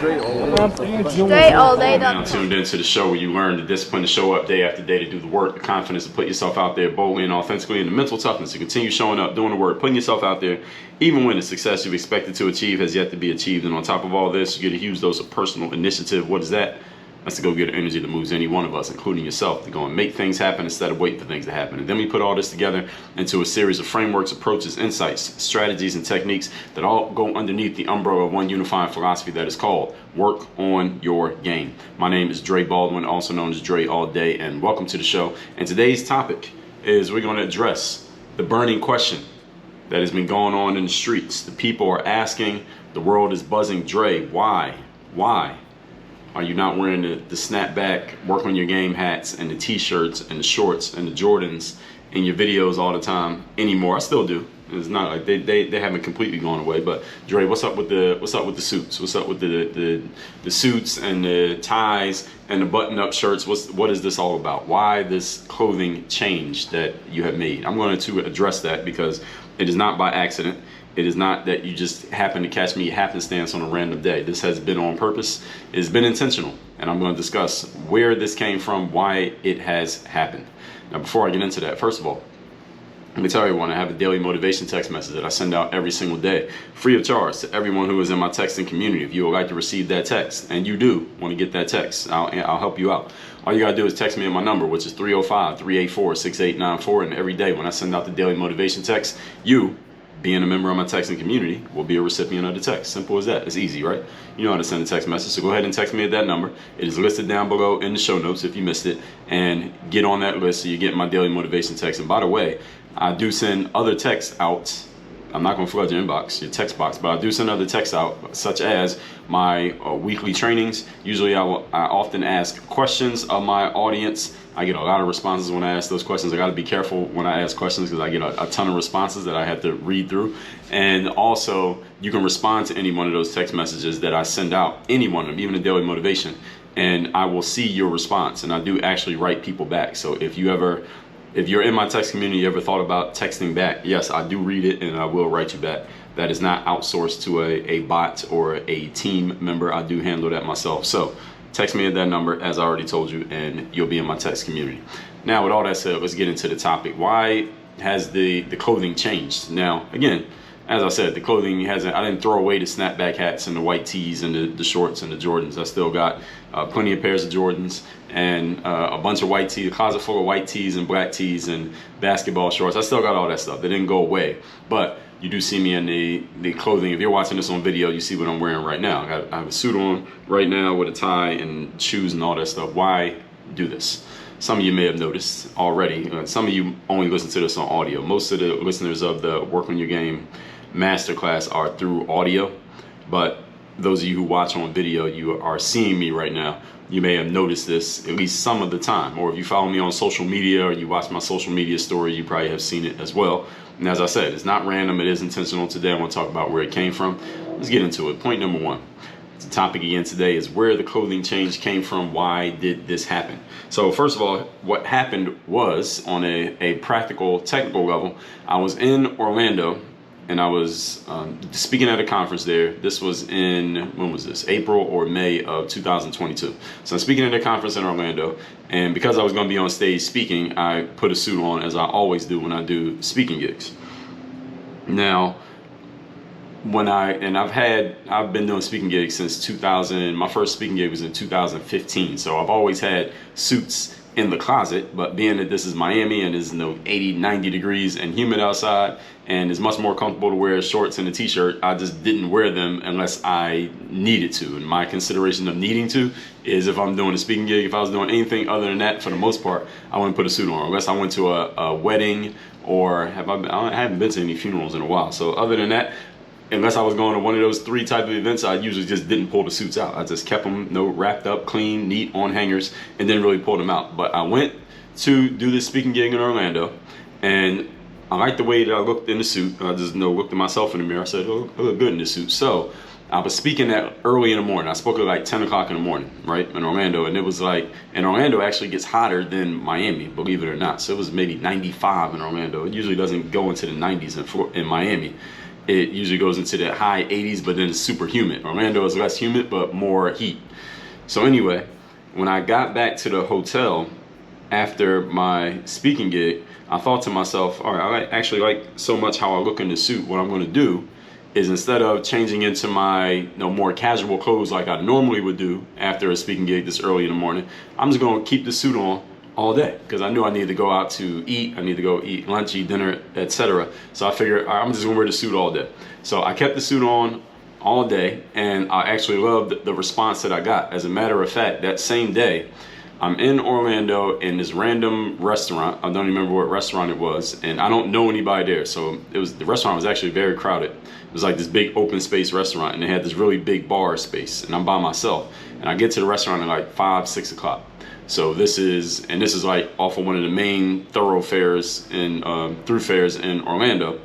Straight all day. Now tuned into the show where you learn the discipline to show up day after day, to do the work, the confidence to put yourself out there boldly and authentically, and the mental toughness to continue showing up, doing the work, putting yourself out there, even when the success you've expected to achieve has yet to be achieved. And on top of all this, you get a huge dose of personal initiative. What is that? That's the go-getter energy that moves any one of us, including yourself, to go and make things happen instead of waiting for things to happen. And then we put all this together into a series of frameworks, approaches, insights, strategies, and techniques that all go underneath the umbrella of one unifying philosophy that is called work on your game. My name is Dre Baldwin, also known as Dre All Day, and welcome to the show. And today's topic is we're going to address the burning question that has been going on in the streets. The people are asking, the world is buzzing, Dre, why are you not wearing the snapback, work on your game hats and the t-shirts and the shorts and the Jordans in your videos all the time anymore? I still do. It's not like they haven't completely gone away. But Dre, what's up with the suits? What's up with the suits and the ties and the button-up shirts? What is this all about? Why this clothing change that you have made? I'm going to address that because it is not by accident. It is not that you just happen to catch me happenstance on a random day. This has been on purpose. It's been intentional. And I'm going to discuss where this came from, why it has happened. Now, before I get into that, first of all, let me tell everyone I have a daily motivation text message that I send out every single day, free of charge, to everyone who is in my texting community. If you would like to receive that text, and you do want to get that text, I'll help you out. All you got to do is text me at my number, which is 305-384-6894. And every day when I send out the daily motivation text, you, being a member of my texting community, will be a recipient of the text. Simple as that. It's easy, right? You know how to send a text message, so go ahead and text me at that number. It is listed down below in the show notes if you missed it, and get on that list so you get my daily motivation text. And by the way, I do send other texts out. I'm not going to flood your inbox, your text box, but I do send other texts out, such as my weekly trainings. Usually I often ask questions of my audience. I get a lot of responses when I ask those questions. I got to be careful when I ask questions because I get a ton of responses that I have to read through. And also, you can respond to any one of those text messages that I send out, any one of them, even a daily motivation, and I will see your response. And I do actually write people back. So if you're in my text community, you ever thought about texting back? Yes, I do read it and I will write you back. That is not outsourced to a bot or a team member. I do handle that myself. So text me at that number, as I already told you, and you'll be in my text community. Now, with all that said, let's get into the topic. Why has the clothing changed? Now, again, as I said, the clothing hasn't, I didn't throw away the snapback hats and the white tees and the shorts and the Jordans. I still got plenty of pairs of Jordans and a bunch of white tees, a closet full of white tees and black tees and basketball shorts. I still got all that stuff. They didn't go away. But you do see me in the clothing. If you're watching this on video, you see what I'm wearing right now. I have a suit on right now with a tie and shoes and all that stuff. Why do this? Some of you may have noticed already. Some of you only listen to this on audio. Most of the listeners of the Work on Your Game masterclass are through audio. But those of you who watch on video, you are seeing me right now. You may have noticed this at least some of the time. Or if you follow me on social media or you watch my social media story, you probably have seen it as well. And as I said, it's not random, it is intentional. Today I want to talk about where it came from. Let's get into it. Point number one. The topic again today is where the clothing change came from. Why did this happen? So first of all, what happened was, on a practical, technical level, I was in Orlando and I was speaking at a conference there. This was in, when was this? April or May of 2022. So I'm speaking at a conference in Orlando, and because I was going to be on stage speaking, I put a suit on, as I always do when I do speaking gigs. Now, I've been doing speaking gigs since 2000. My first speaking gig was in 2015. So I've always had suits in the closet, but being that this is Miami and it's 80, 90 degrees and humid outside, and it's much more comfortable to wear shorts and a t-shirt, I just didn't wear them unless I needed to. And my consideration of needing to is if I'm doing a speaking gig. If I was doing anything other than that, for the most part, I wouldn't put a suit on, unless I went to a wedding, or I haven't been to any funerals in a while. So other than that, unless I was going to one of those three type of events, I usually just didn't pull the suits out. I just kept them wrapped up, clean, neat, on hangers, and didn't really pull them out. But I went to do this speaking gig in Orlando, and I liked the way that I looked in the suit. I just looked at myself in the mirror. I said, oh, I look good in this suit. So I was speaking that early in the morning. I spoke at like 10 o'clock in the morning, right, in Orlando. And it was like, and Orlando actually gets hotter than Miami, believe it or not. So it was maybe 95 in Orlando. It usually doesn't go into the 90s in Miami. it usually goes into the high 80s, but then it's super humid. Orlando is less humid, but more heat. So anyway, when I got back to the hotel after my speaking gig, I thought to myself, all right, I actually like so much how I look in the suit. What I'm going to do is, instead of changing into my more casual clothes like I normally would do after a speaking gig this early in the morning, I'm just going to keep the suit on all day, because I knew I needed to go out to eat. I need to go eat lunch, eat dinner, etc. So I figured, all right, I'm just going to wear the suit all day. So I kept the suit on all day, and I actually loved the response that I got. As a matter of fact, that same day, I'm in Orlando in this random restaurant. I don't remember what restaurant it was, and I don't know anybody there. So the restaurant was actually very crowded. It was like this big open space restaurant, and they had this really big bar space, and I'm by myself. And I get to the restaurant at like 5, 6 o'clock. So this is like off of one of the main thoroughfares throughfares in Orlando.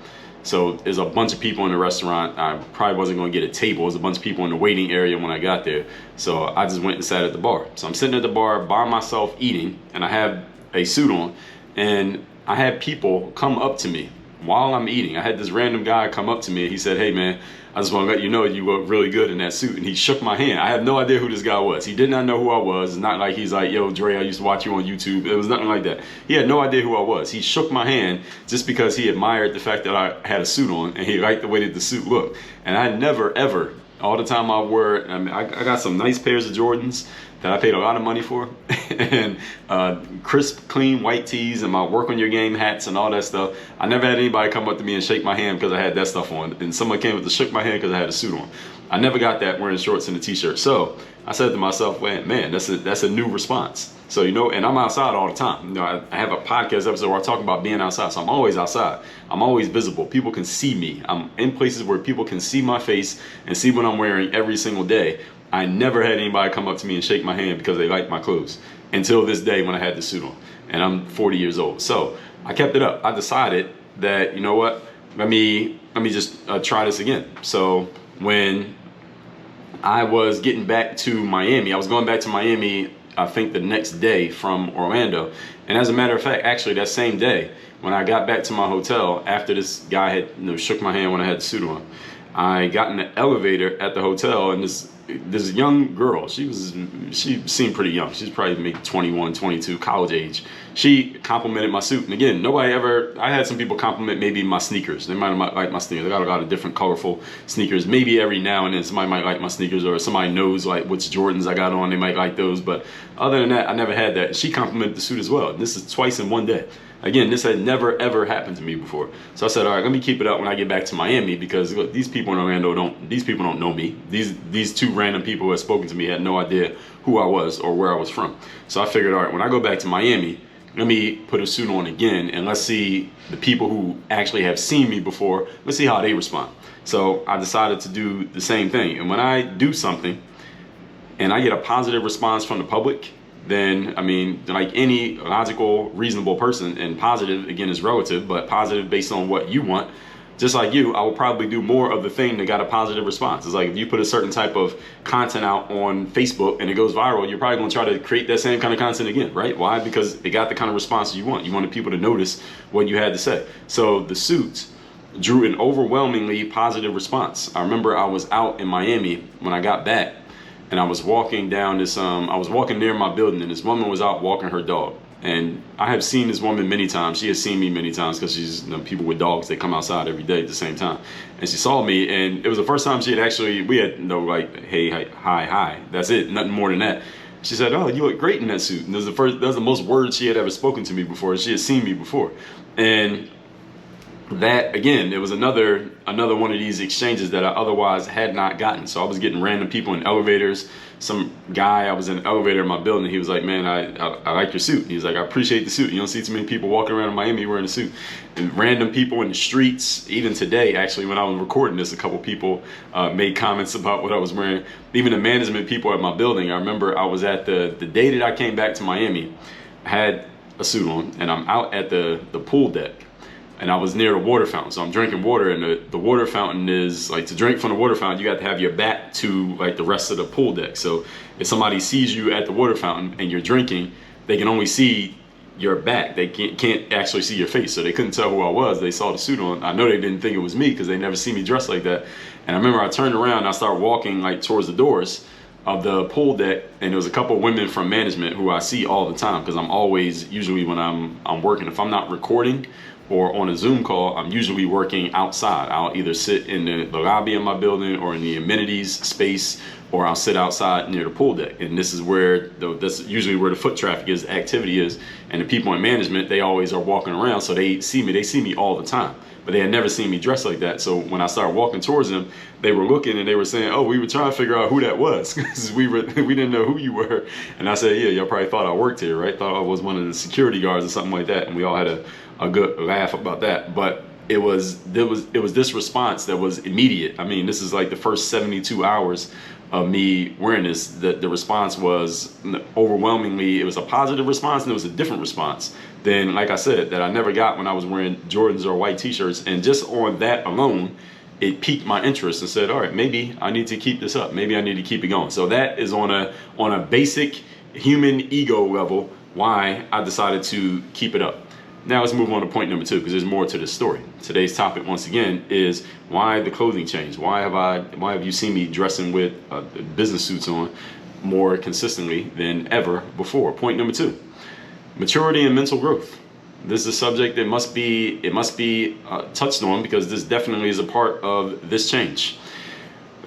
So there's a bunch of people in the restaurant. I probably wasn't going to get a table. There's a bunch of people in the waiting area when I got there. So I just went and sat at the bar. So I'm sitting at the bar by myself eating, and I have a suit on, and I had people come up to me while I'm eating. I had this random guy come up to me, and he said, "Hey man, I just want to let you know you look really good in that suit." And he shook my hand. I have no idea who this guy was. He did not know who I was. It's not like he's like, "Yo, Dre, I used to watch you on YouTube." It was nothing like that. He had no idea who I was. He shook my hand just because he admired the fact that I had a suit on, and he liked the way that the suit looked. And I never, ever, all the time I wore, I mean, I got some nice pairs of Jordans that I paid a lot of money for, and crisp, clean white tees, and my work on your game hats and all that stuff. I never had anybody come up to me and shake my hand because I had that stuff on, and someone came up to shook my hand because I had a suit on. I never got that wearing shorts and a t-shirt. So I said to myself, man, that's a new response. So, and I'm outside all the time. I have a podcast episode where I talk about being outside. So I'm always outside. I'm always visible. People can see me. I'm in places where people can see my face and see what I'm wearing every single day. I never had anybody come up to me and shake my hand because they liked my clothes until this day when I had the suit on, and I'm 40 years old. So I kept it up. I decided that, you know what, let me just try this again. So when I was getting back to Miami, I was going back to Miami, I think the next day from Orlando. And as a matter of fact, actually that same day, when I got back to my hotel after this guy had shook my hand when I had the suit on, I got in the elevator at the hotel, and this young girl, she seemed pretty young. She's probably maybe 21, 22, college age. She complimented my suit. And again, I had some people compliment maybe my sneakers. They might have liked my sneakers. I got a lot of different colorful sneakers. Maybe every now and then somebody might like my sneakers, or somebody knows like which Jordans I got on, they might like those. But other than that, I never had that. She complimented the suit as well. This is twice in one day. Again, this had never ever happened to me before. So I said, all right, let me keep it up when I get back to Miami, because look, these people in Orlando don't know me. These two random people who had spoken to me had no idea who I was or where I was from. So I figured, all right, when I go back to Miami, let me put a suit on again, and let's see the people who actually have seen me before, let's see how they respond. So I decided to do the same thing. And when I do something and I get a positive response from the public, then, I mean, like any logical, reasonable person, and positive, again, is relative, but positive based on what you want, just like you, I will probably do more of the thing that got a positive response. It's like if you put a certain type of content out on Facebook and it goes viral, you're probably going to try to create that same kind of content again, right? Why? Because it got the kind of response you want. You wanted people to notice what you had to say. So the suits drew an overwhelmingly positive response. I remember I was out in Miami when I got back, and I was walking down this, I was walking near my building, and this woman was out walking her dog. And I have seen this woman many times. She has seen me many times, because she's, people with dogs, they come outside every day at the same time. And she saw me, and it was the first time she had actually, we had like, hey, hi. That's it, nothing more than that. She said, "Oh, you look great in that suit." And that was the most words she had ever spoken to me before. She had seen me before. And that, again, it was another one of these exchanges that I otherwise had not gotten. So I was getting random people in elevators. Some guy, I was in an elevator in my building, he was like, "Man, I like your suit." He was like, "I appreciate the suit. You don't see too many people walking around in Miami wearing a suit." And random people in the streets, even today, actually, when I was recording this, a couple people made comments about what I was wearing. Even the management people at my building, I remember I was at the day that I came back to Miami, I had a suit on, and I'm out at the pool deck. And I was near the water fountain, so I'm drinking water, and the water fountain is like, to drink from the water fountain, you got to have your back to like the rest of the pool deck. So if somebody sees you at the water fountain and you're drinking, they can only see your back. They can't actually see your face, so they couldn't tell who I was. They saw the suit on. I know they didn't think it was me because they never see me dressed like that. And I remember I turned around and I started walking like towards the doors of the pool deck, and there was a couple of women from management who I see all the time because I'm always, usually when I'm working, if I'm not recording or on a Zoom call, I'm usually working outside. I'll either sit in the lobby of my building or in the amenities space, or I'll sit outside near the pool deck. And this is where that's usually where the foot traffic is, the activity is, and the people in management, they always are walking around, so they see me all the time. But they had never seen me dressed like that. So when I started walking towards them, they were looking and they were saying, "Oh, we were trying to figure out who that was because we didn't know who you were." And I said, "Yeah, y'all probably thought I worked here, right? Thought I was one of the security guards or something like that." And we all had a good laugh about that. But it was this response that was immediate. I mean, this is like the first 72 hours of me wearing this. The response was overwhelmingly, it was a positive response, and it was a different response than, like I said, that I never got when I was wearing Jordans or white t-shirts. And just on that alone, it piqued my interest and said, all right, maybe I need to keep this up. Maybe I need to keep it going. So that is on a basic human ego level why I decided to keep it up. Now let's move on to point number 2, because there's more to this story. Today's topic, once again, is why the clothing change. Why have you seen me dressing with business suits on more consistently than ever before? Point number 2, maturity and mental growth. This is a subject that must be touched on, because this definitely is a part of this change.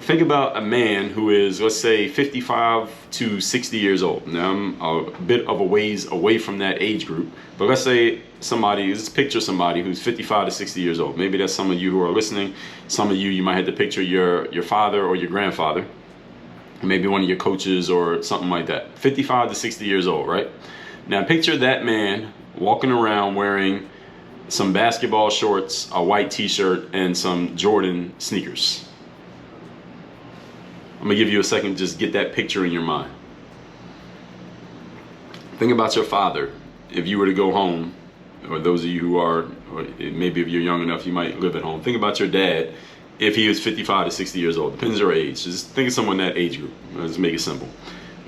Think about a man who is, let's say, 55 to 60 years old. Now, I'm a bit of a ways away from that age group, but let's say let's picture somebody who's 55 to 60 years old. Maybe that's some of you who are listening. Some of you might have to picture your father or your grandfather, maybe one of your coaches or something like that. 55 to 60 years old, right? Now, picture that man walking around wearing some basketball shorts, a white t-shirt, and some Jordan sneakers. I'm gonna give you a second, just get that picture in your mind. Think about your father. If you were to go home, or those of you who are, or maybe if you're young enough, you might live at home. Think about your dad if he was 55 to 60 years old. Depends on your age. Just think of someone that age group. Let's make it simple.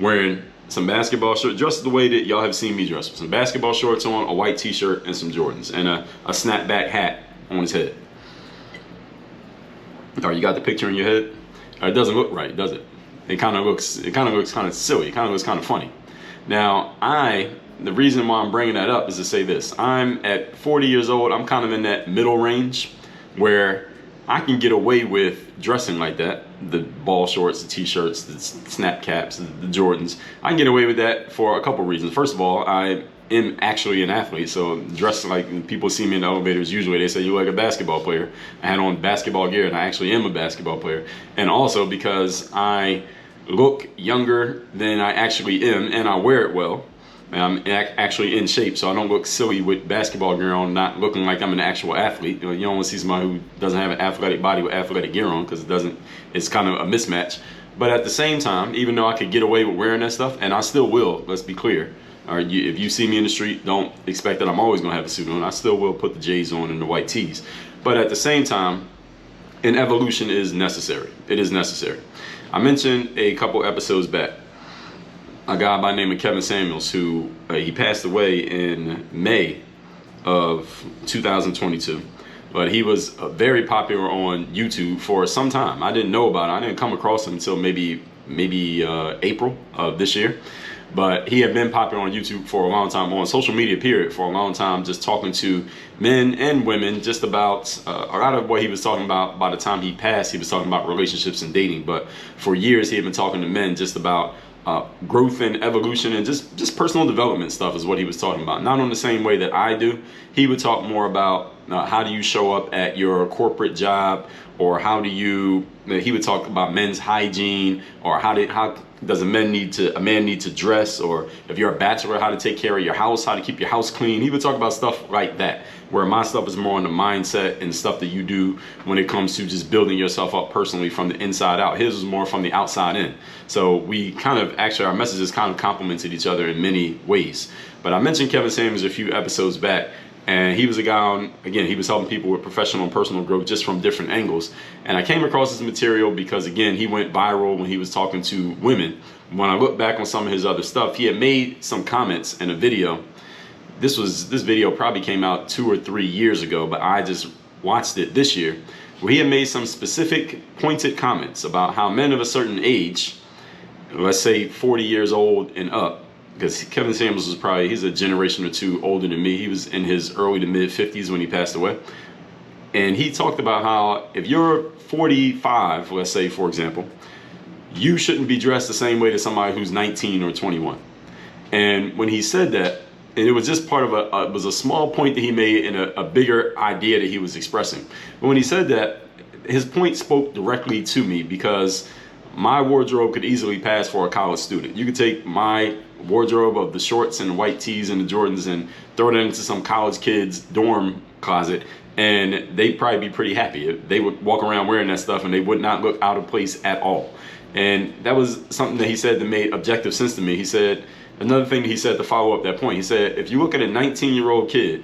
Wearing some basketball shorts, dressed the way that y'all have seen me dress, with some basketball shorts on, a white t-shirt, and some Jordans, and a snapback hat on his head. All right, you got the picture in your head? It doesn't look right, does it? It kind of looks kind of silly. It kind of looks kind of funny. Now, the reason why I'm bringing that up is to say this. I'm at 40 years old. I'm kind of in that middle range where I can get away with dressing like that. The ball shorts, the t-shirts, the snap caps, the Jordans. I can get away with that for a couple reasons. First of all, I am actually an athlete, so dressed like people see me in the elevators, usually they say, "You look like a basketball player." I had on basketball gear, and I actually am a basketball player. And also because I look younger than I actually am, and I wear it well. I'm actually in shape, so I don't look silly with basketball gear on, not looking like I'm an actual athlete. You don't want to see somebody who doesn't have an athletic body with athletic gear on, because it's kind of a mismatch. But at the same time, even though I could get away with wearing that stuff, and I still will, let's be clear. All right, if you see me in the street, don't expect that I'm always going to have a suit on. I still will put the J's on and the white tees. But at the same time, an evolution is necessary. It is necessary. I mentioned a couple episodes back a guy by the name of Kevin Samuels, who he passed away in May of 2022. But he was very popular on YouTube for some time. I didn't know about it. I didn't come across him until maybe April of this year. But he had been popular on YouTube for a long time, on social media period for a long time, just talking to men and women just about a lot of what he was talking about. By the time he passed, he was talking about relationships and dating. But for years, he had been talking to men just about growth and evolution and just personal development stuff is what he was talking about. Not on the same way that I do. He would talk more about how do you show up at your corporate job, or how do you, he would talk about men's hygiene, or how does a man need to dress, or if you're a bachelor, how to take care of your house, how to keep your house clean. He would talk about stuff like that, where my stuff is more on the mindset and stuff that you do when it comes to just building yourself up personally from the inside out. His was more from the outside in. So we kind of, actually our messages kind of complemented each other in many ways. But I mentioned Kevin Samuels a few episodes back, and he was a guy again, he was helping people with professional and personal growth just from different angles. And I came across his material because, again, he went viral when he was talking to women. When I look back on some of his other stuff, he had made some comments in a video this video probably came out 2 or 3 years ago, but I just watched it this year, where he had made some specific pointed comments about how men of a certain age, let's say 40 years old and up, because Kevin Samuels was probably, he's a generation or two older than me. He was in his early to mid 50s when he passed away. And he talked about how if you're 45, let's say, for example, you shouldn't be dressed the same way to somebody who's 19 or 21. And when he said that, and it was just part of it was a small point that he made in a bigger idea that he was expressing. But when he said that, his point spoke directly to me, because my wardrobe could easily pass for a college student. You could take my wardrobe of the shorts and the white tees and the Jordans and throw it into some college kid's dorm closet, and they'd probably be pretty happy. They would walk around wearing that stuff and they would not look out of place at all. And that was something that he said that made objective sense to me. He said, another thing he said to follow up that point, he said, if you look at a 19-year-old kid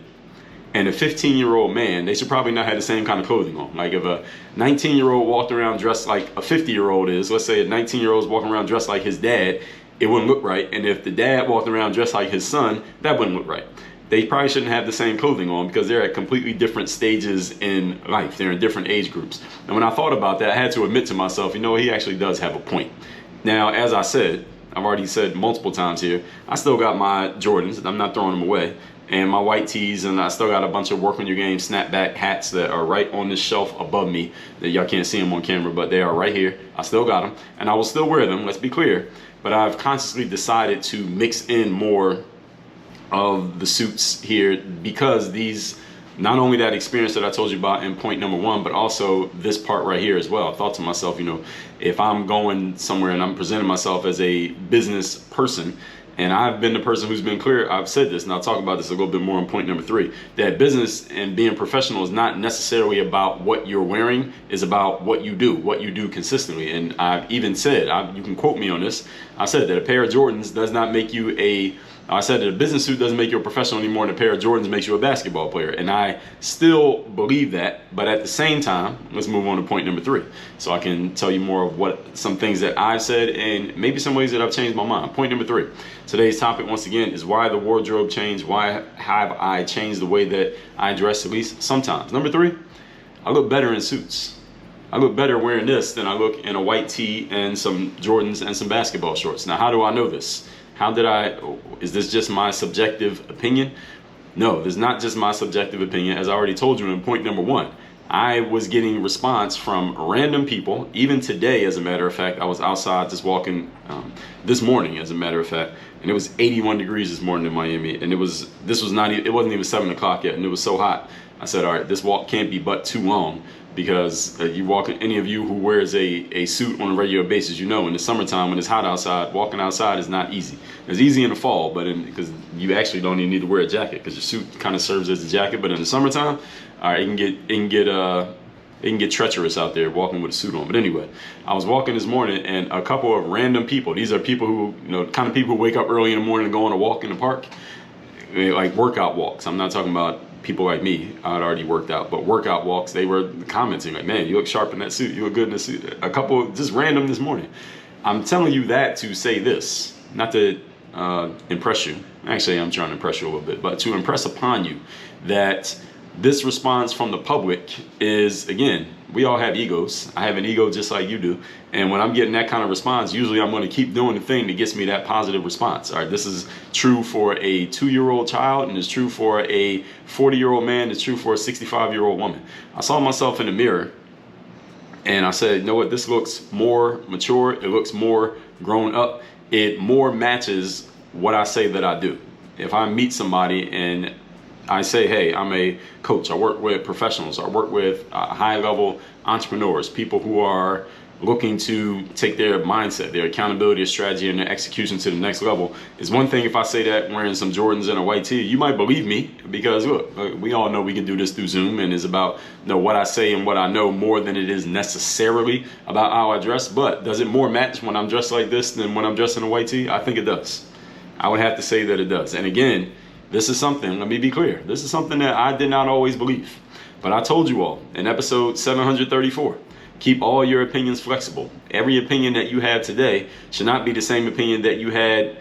and a 15-year-old man, they should probably not have the same kind of clothing on. Like if a 19-year-old walked around dressed like a 50-year-old is, let's say a 19-year-old is walking around dressed like his dad, it wouldn't look right. And if the dad walked around dressed like his son, that wouldn't look right. They probably shouldn't have the same clothing on, because they're at completely different stages in life. They're in different age groups. And when I thought about that, I had to admit to myself, you know, he actually does have a point. Now, as I said, I've already said multiple times here, I still got my Jordans. I'm not throwing them away. And my white tees, and I still got a bunch of work on your game snapback hats that are right on this shelf above me, that y'all can't see them on camera, but they are right here. I still got them, and I will still wear them, let's be clear. But I've consciously decided to mix in more of the suits here, because these, not only that experience that I told you about in point number 1, but also this part right here as well. I thought to myself, you know, if I'm going somewhere and I'm presenting myself as a business person, and I've been the person who's been clear, I've said this, and I'll talk about this a little bit more in point number 3, that business and being professional is not necessarily about what you're wearing, is about what you do consistently. And I've even said, you can quote me on this, I said that a pair of Jordans does not make you I said that a business suit doesn't make you a professional anymore, and a pair of Jordans makes you a basketball player. And I still believe that, but at the same time, let's move on to point number 3, so I can tell you more of what some things that I've said and maybe some ways that I've changed my mind. Point number 3. Today's topic, once again, is why the wardrobe changed. Why have I changed the way that I dress, at least sometimes? Number 3, I look better in suits. I look better wearing this than I look in a white tee and some Jordans and some basketball shorts. Now, how do I know this? Is this just my subjective opinion? No, this is not just my subjective opinion. As I already told you in point number 1, I was getting response from random people. Even today, as a matter of fact, I was outside just walking this morning, as a matter of fact, and it was 81 degrees this morning in Miami, and it wasn't even 7 o'clock yet, and it was so hot. I said, all right, this walk can't be but too long, because any of you who wears a suit on a regular basis, you know, in the summertime when it's hot outside, walking outside is not easy. It's easy in the fall, but because you actually don't even need to wear a jacket, because your suit kind of serves as a jacket. But in the summertime, all right, it can get treacherous out there walking with a suit on. But anyway, I was walking this morning, and a couple of random people, these are people who, you know, kind of people who wake up early in the morning and go on a walk in the park, like workout walks. I'm not talking about people like me. I'd already worked out, but workout walks, they were commenting like, man, you look sharp in that suit, you look good in the suit. A couple just random this morning. I'm telling you that to say this, not to impress you. Actually, I'm trying to impress you a little bit, but to impress upon you that this response from the public is, again, we all have egos. I have an ego just like you do. And when I'm getting that kind of response, usually I'm going to keep doing the thing that gets me that positive response. All right, this is true for a 2-year-old child, and it's true for a 40-year-old man. It's true for a 65-year-old woman. I saw myself in the mirror, and I said, you know what, this looks more mature. It looks more grown up. It more matches what I say that I do. If I meet somebody and I say, hey, I'm a coach, I work with professionals, I work with high-level entrepreneurs, people who are looking to take their mindset, their accountability, their strategy, and their execution to the next level. It's one thing if I say that wearing some Jordans and a white tee. You might believe me, because look, we all know we can do this through Zoom, and it's about, you know, what I say and what I know more than it is necessarily about how I dress. But does it more match when I'm dressed like this than when I'm dressed in a white tee? I think it does. I would have to say that it does. And again, this is something, let me be clear, this is something that I did not always believe. But I told you all in episode 734, keep all your opinions flexible. Every opinion that you have today should not be the same opinion that you had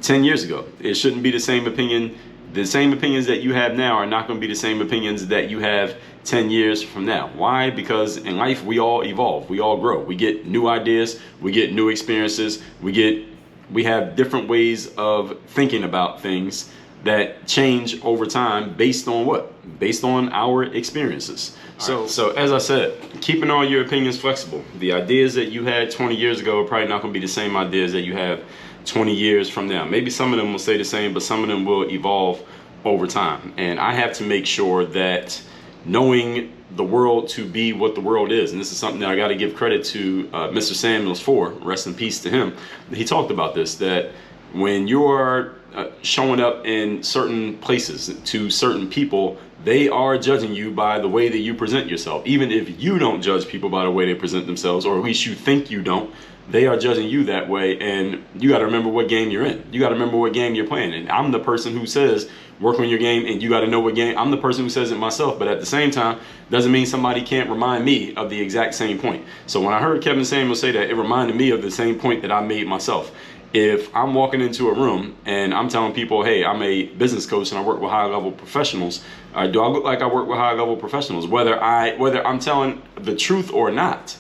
10 years ago. It shouldn't be the same opinion the same opinions that you have now are not going to be the same opinions that you have 10 years from now. Why? Because in life, we all evolve, we all grow, we get new ideas, we get new experiences, we have different ways of thinking about things that change over time based on what? Based on our experiences. So as I said, keeping all your opinions flexible. The ideas that you had 20 years ago are probably not going to be the same ideas that you have 20 years from now. Maybe some of them will stay the same, but some of them will evolve over time. And I have to make sure that knowing the world to be what the world is, and this is something that I got to give credit to Mr. Samuels for, rest in peace to him. He talked about this, that when you are showing up in certain places to certain people, they are judging you by the way that you present yourself. Even if you don't judge people by the way they present themselves, or at least you think you don't, they are judging you that way. And you got to remember what game you're in. You got to remember what game you're playing. And I'm the person who says work on your game, and you got to know what game. I'm the person who says it myself, but at the same time, doesn't mean somebody can't remind me of the exact same point. So when I heard Kevin Samuels say that, it reminded me of the same point that I made myself. If I'm walking into a room and I'm telling people, hey, I'm a business coach and I work with high-level professionals, do I look like I work with high-level professionals? Whether I'm telling the truth or not,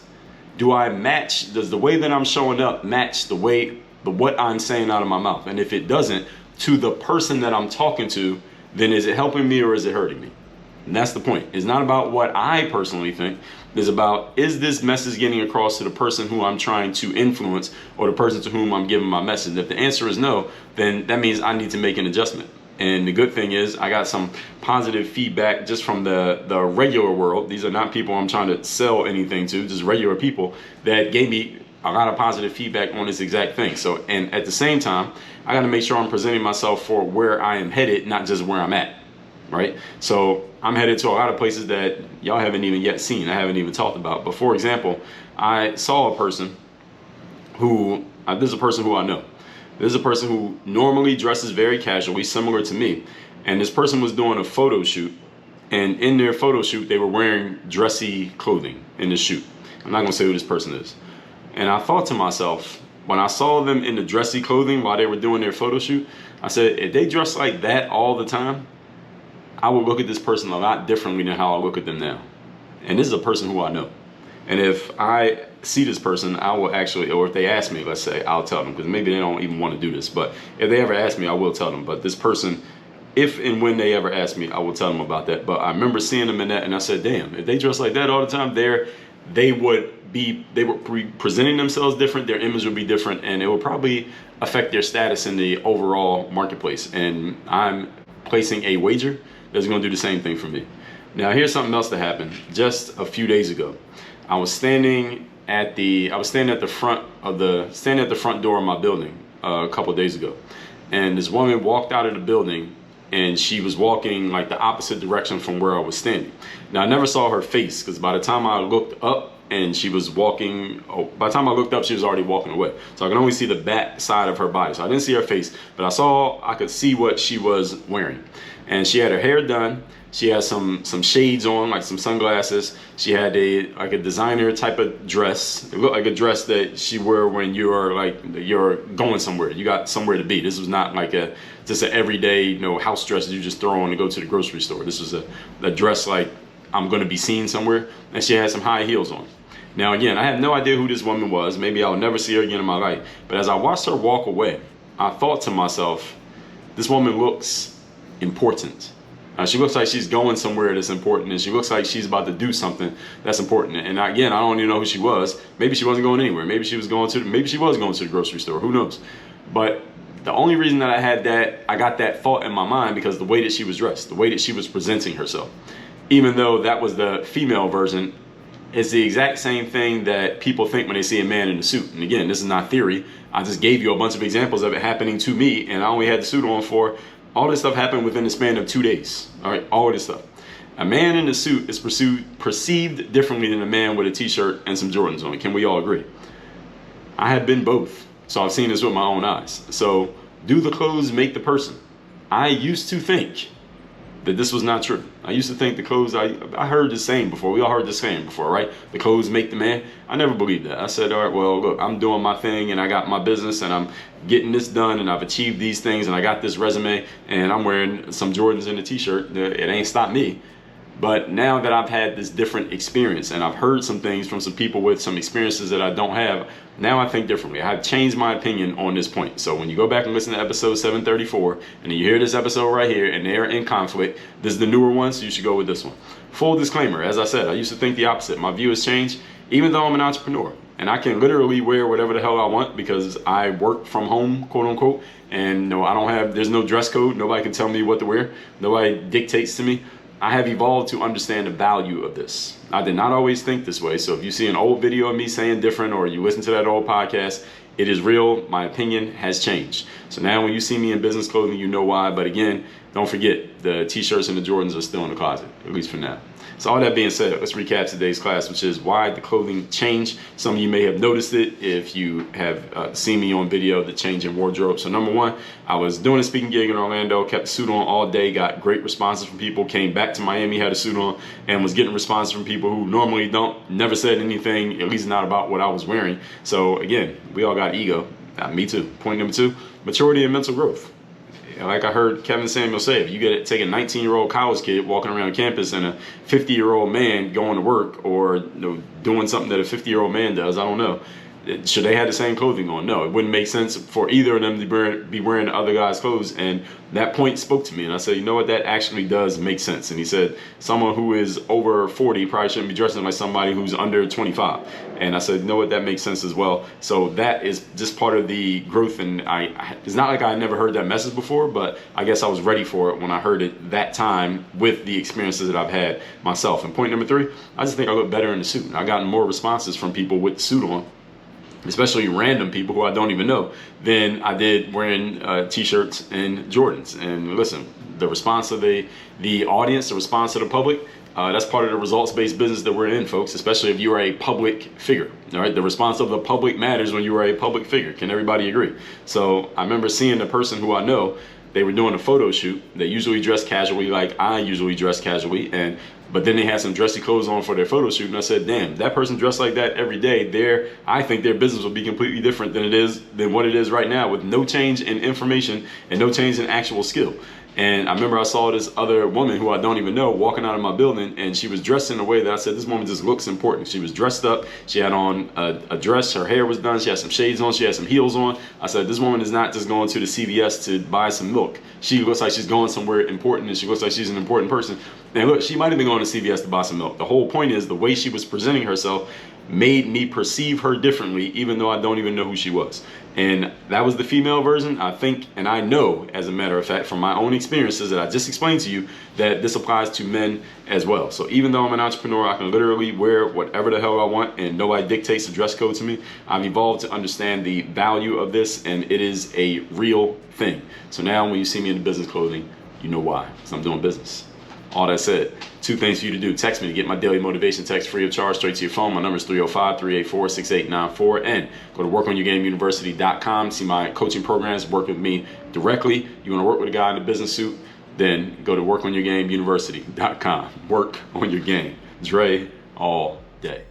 does the way that I'm showing up match what I'm saying out of my mouth? And if it doesn't, to the person that I'm talking to, then is it helping me or is it hurting me? And that's the point. It's not about what I personally think. It's about, is this message getting across to the person who I'm trying to influence or the person to whom I'm giving my message? If the answer is no, then that means I need to make an adjustment. And the good thing is I got some positive feedback just from the regular world. These are not people I'm trying to sell anything to, just regular people that gave me a lot of positive feedback on this exact thing. So, and at the same time, I got to make sure I'm presenting myself for where I am headed, not just where I'm at. Right? So I'm headed to a lot of places that y'all haven't even yet seen. I haven't even talked about. But for example, I saw a person who, this is a person who I know. This is a person who normally dresses very casually, similar to me. And this person was doing a photo shoot. And in their photo shoot, they were wearing dressy clothing in the shoot. I'm not going to say who this person is. And I thought to myself, when I saw them in the dressy clothing while they were doing their photo shoot, I said, if they dress like that all the time, I would look at this person a lot differently than how I look at them now. And this is a person who I know. And if I see this person, I will actually, or if they ask me, let's say, I'll tell them, because maybe they don't even want to do this. But if they ever ask me, I will tell them. But this person, if and when they ever ask me, I will tell them about that. But I remember seeing them in that, and I said, damn, if they dress like that all the time, they would be presenting themselves different, their image would be different, and it would probably affect their status in the overall marketplace. And I'm placing a wager that's going to do the same thing for me. Now, here's something else that happened just a few days ago. I was standing at the front door of my building a couple of days ago, and this woman walked out of the building, and she was walking like the opposite direction from where I was standing. Now, I never saw her face, because by the time I looked up and she was walking, by the time I looked up, she was already walking away. So I could only see the back side of her body. So I didn't see her face, but I could see what she was wearing. And she had her hair done. She had some shades on, like some sunglasses. She had a designer type of dress. It looked like a dress that she wore when you're going somewhere. You got somewhere to be. This was not like just an everyday house dress that you just throw on to go to the grocery store. This was a dress like I'm going to be seen somewhere. And she had some high heels on. Now again, I had no idea who this woman was. Maybe I'll never see her again in my life. But as I watched her walk away, I thought to myself, this woman looks important. She looks like she's going somewhere that's important, and she looks like she's about to do something that's important. And again, I don't even know who she was. Maybe she wasn't going anywhere. Maybe she was going to the grocery store. Who knows? But the only reason that I got that thought in my mind, because the way that she was dressed, the way that she was presenting herself, even though that was the female version, it's the exact same thing that people think when they see a man in a suit. And again, this is not theory. I just gave you a bunch of examples of it happening to me, and I only had the suit on for. All this stuff happened within the span of 2 days. All right, all of this stuff. A man in a suit is perceived differently than a man with a t-shirt and some Jordans on. Can we all agree? I have been both, so I've seen this with my own eyes. So, do the clothes make the person? I used to think that this was not true. I used to think the clothes, I heard this saying before. We all heard this saying before, right? The clothes make the man. I never believed that. I said, all right, well, look, I'm doing my thing and I got my business and I'm getting this done and I've achieved these things and I got this resume and I'm wearing some Jordans and a t-shirt. It ain't stopped me. But now that I've had this different experience and I've heard some things from some people with some experiences that I don't have, now I think differently. I've changed my opinion on this point. So when you go back and listen to episode 734 and you hear this episode right here and they're in conflict, this is the newer one, so you should go with this one. Full disclaimer, as I said, I used to think the opposite. My view has changed, even though I'm an entrepreneur. And I can literally wear whatever the hell I want because I work from home, quote unquote. And no, I don't have, there's no dress code. Nobody can tell me what to wear. Nobody dictates to me. I have evolved to understand the value of this. I did not always think this way. So if you see an old video of me saying different or you listen to that old podcast, it is real. My opinion has changed. So now when you see me in business clothing, you know why. But again, don't forget the t-shirts and the Jordans are still in the closet, at least for now. So all that being said, let's recap today's class, which is why the clothing changed. Some of you may have noticed it if you have seen me on video, the change in wardrobe. So number one, I was doing a speaking gig in Orlando, kept the suit on all day, got great responses from people, came back to Miami, had a suit on, and was getting responses from people who normally never said anything, at least not about what I was wearing. So again, we all got ego. Me too. Point number two, maturity and mental growth. Like I heard Kevin Samuel say, if you take a 19-year-old college kid walking around campus and a 50-year-old man going to work or doing something that a 50-year-old man does, I don't know. Should they have the same clothing on? No, it wouldn't make sense for either of them to be wearing the other guy's clothes. And that point spoke to me. And I said, you know what, that actually does make sense. And he said, someone who is over 40 probably shouldn't be dressing like somebody who's under 25. And I said, you know what, that makes sense as well. So that is just part of the growth. And it's not like I never heard that message before, but I guess I was ready for it when I heard it that time with the experiences that I've had myself. And point number three, I just think I look better in the suit. And I've gotten more responses from people with the suit on, especially random people who I don't even know, than I did wearing t-shirts and Jordans. And listen, the response of the audience, the response of the public, that's part of the results-based business that we're in, folks, especially if you are a public figure. All right, the response of the public matters when you are a public figure. Can everybody agree? So I remember seeing the person who I know, they were doing a photo shoot. They usually dress casually like I usually dress casually, but then they had some dressy clothes on for their photo shoot, and I said, damn, that person dressed like that every day, I think their business will be completely different than what it is right now, with no change in information and no change in actual skill. And I remember I saw this other woman who I don't even know walking out of my building, and she was dressed in a way that I said, this woman just looks important. She was dressed up. She had on a dress. Her hair was done. She had some shades on. She had some heels on. I said, this woman is not just going to the CVS to buy some milk. She looks like she's going somewhere important, and she looks like she's an important person. And look, she might have been going to CVS to buy some milk. The whole point is the way she was presenting herself made me perceive her differently, even though I don't even know who she was. And that was the female version. I think, and I know, as a matter of fact, from my own experiences that I just explained to you, that this applies to men as well. So even though I'm an entrepreneur, I can literally wear whatever the hell I want and nobody dictates the dress code to me. I've evolved to understand the value of this, and it is a real thing. So now when you see me in the business clothing, you know why, because I'm doing business. All that said, two things for you to do. Text me to get my daily motivation text free of charge straight to your phone. My number is 305-384-6894. And go to workonyourgameuniversity.com. See my coaching programs. Work with me directly. You want to work with a guy in a business suit? Then go to workonyourgameuniversity.com. Work on your game. Dre all day.